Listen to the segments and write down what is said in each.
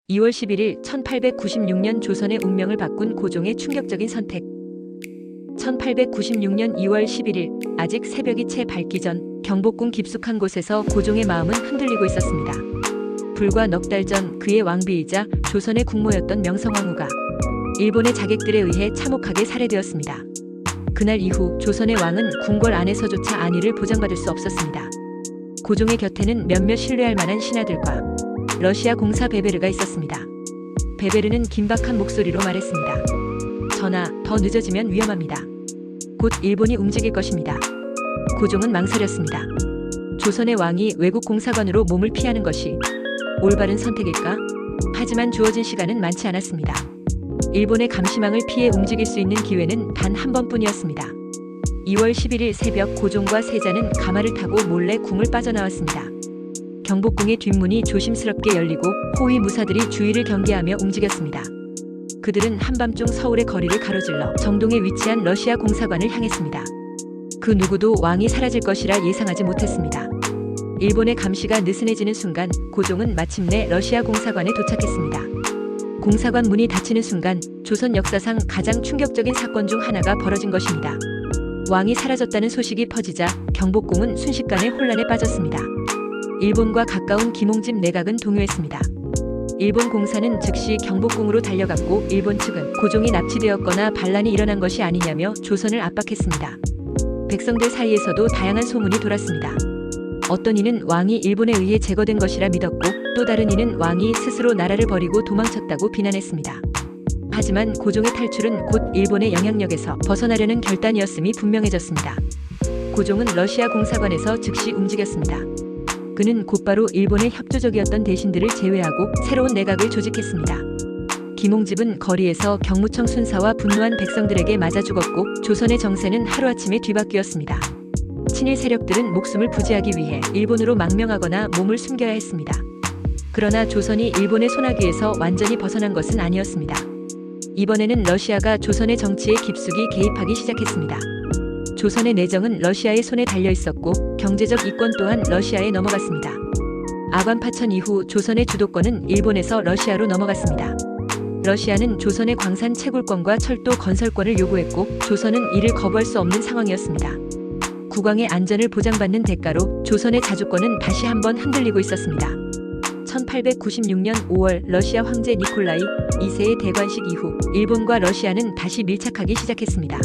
2월 11일 1896년 조선의 운명을 바꾼 고종의 충격적인 선택. 1896년 2월 11일 아직 새벽이 채 밝기 전 경복궁 깊숙한 곳에서 고종의 마음은 흔들리고 있었습니다. 불과 넉 달 전 그의 왕비이자 조선의 국모였던 명성황후가 일본의 자객들에 의해 참혹하게 살해되었습니다. 그날 이후 조선의 왕은 궁궐 안에서조차 안위를 보장받을 수 없었습니다. 고종의 곁에는 몇몇 신뢰할 만한 신하들과 러시아 공사 베베르가 있었습니다. 베베르는 긴박한 목소리로 말했습니다. 전하, 더 늦어지면 위험합니다. 곧 일본이 움직일 것입니다. 고종은 망설였습니다. 조선의 왕이 외국 공사관으로 몸을 피하는 것이 올바른 선택일까? 하지만 주어진 시간은 많지 않았습니다. 일본의 감시망을 피해 움직일 수 있는 기회는 단 한 번뿐이었습니다. 2월 11일 새벽 고종과 세자는 가마를 타고 몰래 궁을 빠져나왔습니다. 경복궁의 뒷문이 조심스럽게 열리고 호위 무사들이 주위를 경계하며 움직였습니다. 그들은 한밤중 서울의 거리를 가로질러 정동에 위치한 러시아 공사관을 향했습니다. 그 누구도 왕이 사라질 것이라 예상하지 못했습니다. 일본의 감시가 느슨해지는 순간 고종은 마침내 러시아 공사관에 도착했습니다. 공사관 문이 닫히는 순간 조선 역사상 가장 충격적인 사건 중 하나가 벌어진 것입니다. 왕이 사라졌다는 소식이 퍼지자 경복궁은 순식간에 혼란에 빠졌습니다. 일본과 가까운 김홍집 내각은 동요했습니다. 일본 공사는 즉시 경복궁으로 달려갔고 일본 측은 고종이 납치되었거나 반란이 일어난 것이 아니냐며 조선을 압박했습니다. 백성들 사이에서도 다양한 소문이 돌았습니다. 어떤 이는 왕이 일본에 의해 제거된 것이라 믿었고 또 다른 이는 왕이 스스로 나라를 버리고 도망쳤다고 비난했습니다. 하지만 고종의 탈출은 곧 일본의 영향력에서 벗어나려는 결단이었음이 분명해졌습니다. 고종은 러시아 공사관에서 즉시 움직였습니다. 그는 곧바로 일본의 협조적이었던 대신들을 제외하고 새로운 내각을 조직했습니다. 김홍집은 거리에서 경무청 순사와 분노한 백성들에게 맞아 죽었고 조선의 정세는 하루아침에 뒤바뀌었습니다. 친일 세력들은 목숨을 부지하기 위해 일본으로 망명하거나 몸을 숨겨야 했습니다. 그러나 조선이 일본의 손아귀에서 완전히 벗어난 것은 아니었습니다. 이번에는 러시아가 조선의 정치에 깊숙이 개입하기 시작했습니다. 조선의 내정은 러시아의 손에 달려 있었고 경제적 이권 또한 러시아에 넘어갔습니다. 아관 파천 이후 조선의 주도권은 일본에서 러시아로 넘어갔습니다. 러시아는 조선의 광산 채굴권과 철도 건설권을 요구했고 조선은 이를 거부할 수 없는 상황이었습니다. 국왕의 안전을 보장받는 대가로 조선의 자주권은 다시 한번 흔들리고 있었습니다. 1896년 5월 러시아 황제 니콜라이 2세의 대관식 이후 일본과 러시아는 다시 밀착하기 시작했습니다.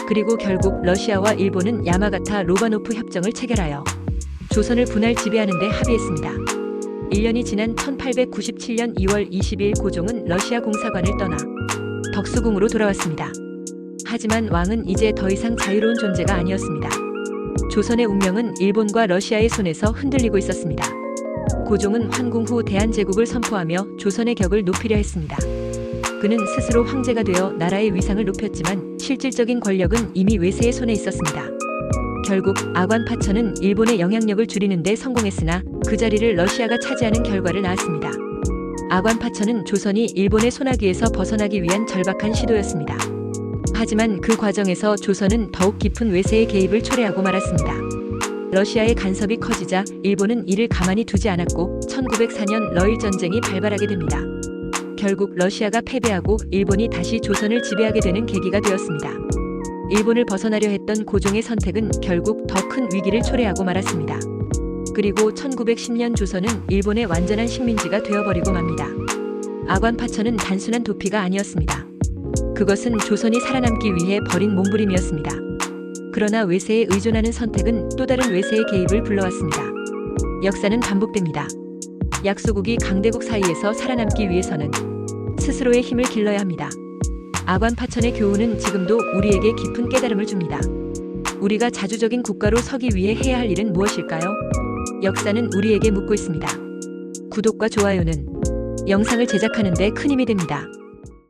그리고 결국 러시아와 일본은 야마가타 로바노프 협정을 체결하여 조선을 분할 지배하는 데 합의했습니다. 1년이 지난 1897년 2월 20일 고종은 러시아 공사관을 떠나 덕수궁으로 돌아왔습니다. 하지만 왕은 이제 더 이상 자유로운 존재가 아니었습니다. 조선의 운명은 일본과 러시아의 손에서 흔들리고 있었습니다. 고종은 환궁 후 대한제국을 선포하며 조선의 격을 높이려 했습니다. 그는 스스로 황제가 되어 나라의 위상을 높였지만 실질적인 권력은 이미 외세의 손에 있었습니다. 결국 아관 파천은 일본의 영향력을 줄이는 데 성공했으나 그 자리를 러시아가 차지하는 결과를 낳았습니다. 아관 파천은 조선이 일본의 손아귀에서 벗어나기 위한 절박한 시도였습니다. 하지만 그 과정에서 조선은 더욱 깊은 외세의 개입을 초래하고 말았습니다. 러시아의 간섭이 커지자 일본은 이를 가만히 두지 않았고 1904년 러일 전쟁이 발발하게 됩니다. 결국 러시아가 패배하고 일본이 다시 조선을 지배하게 되는 계기가 되었습니다. 일본을 벗어나려 했던 고종의 선택은 결국 더 큰 위기를 초래하고 말았습니다. 그리고 1910년 조선은 일본의 완전한 식민지가 되어버리고 맙니다. 아관 파천은 단순한 도피가 아니었습니다. 그것은 조선이 살아남기 위해 벌인 몸부림이었습니다. 그러나 외세에 의존하는 선택은 또 다른 외세의 개입을 불러왔습니다. 역사는 반복됩니다. 약소국이 강대국 사이에서 살아남기 위해서는 스스로의 힘을 길러야 합니다. 아관 파천의 교훈은 지금도 우리에게 깊은 깨달음을 줍니다. 우리가 자주적인 국가로 서기 위해 해야 할 일은 무엇일까요? 역사는 우리에게 묻고 있습니다. 구독과 좋아요는 영상을 제작하는 데 큰 힘이 됩니다.